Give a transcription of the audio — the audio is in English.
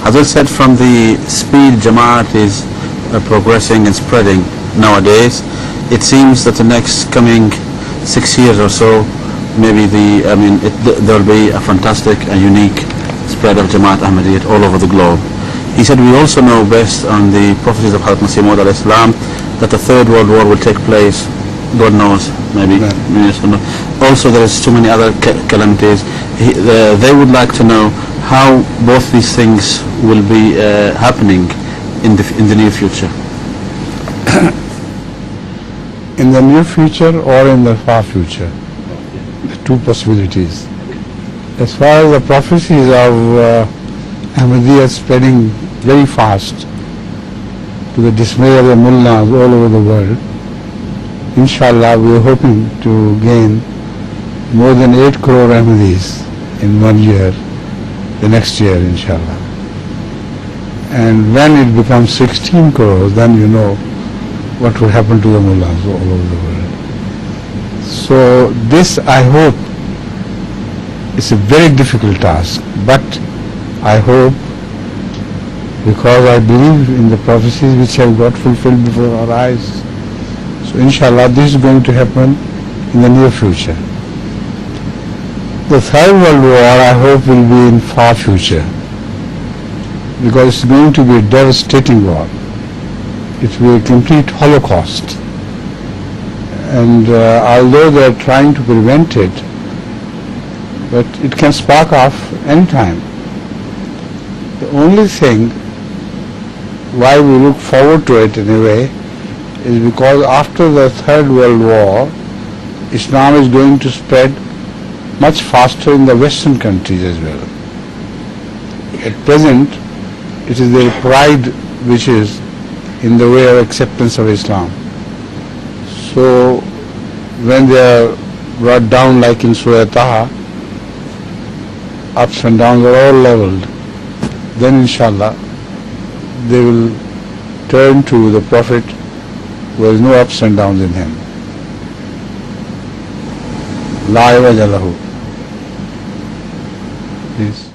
As I said, from the speed Jamaat is progressing and spreading nowadays, it seems that the next coming 6 years or so, maybe there will be a fantastic and unique spread of Jamaat Ahmadiyyah all over the globe. He said, we also know, based on the prophecies of Hadith Masih Maud al-Islam, that the Third World War will take place. God knows, maybe. Also, there is too many other calamities. They would like to know how both these things will be happening in the near future. In the near future or in the far future? The two possibilities. As far as the prophecies of Ahmadiyyah spreading very fast to the dismay of the mullahs all over the world, inshallah we are hoping to gain more than 8 crore Ahmadis in 1 year, the next year inshallah. And when it becomes 16 crores, then you know what will happen to the mullahs all over the world. So this, I hope, is a very difficult task, but I hope, because I believe in the prophecies which have got fulfilled before our eyes. So inshallah this is going to happen in the near future. The Third World War, I hope, will be in far future, because it's going to be a devastating war. It will be a complete holocaust. And although they are trying to prevent it, but it can spark off any time. The only thing why we look forward to it in a way is because after the Third World War, Islam is going to spread much faster in the Western countries as well. At present, it is their pride which is in the way of acceptance of Islam. So when they are brought down, like in Surah Taha, ups and downs are all leveled, then inshallah they will turn to the Prophet who has no ups and downs in him. La iwaja lahu. Please.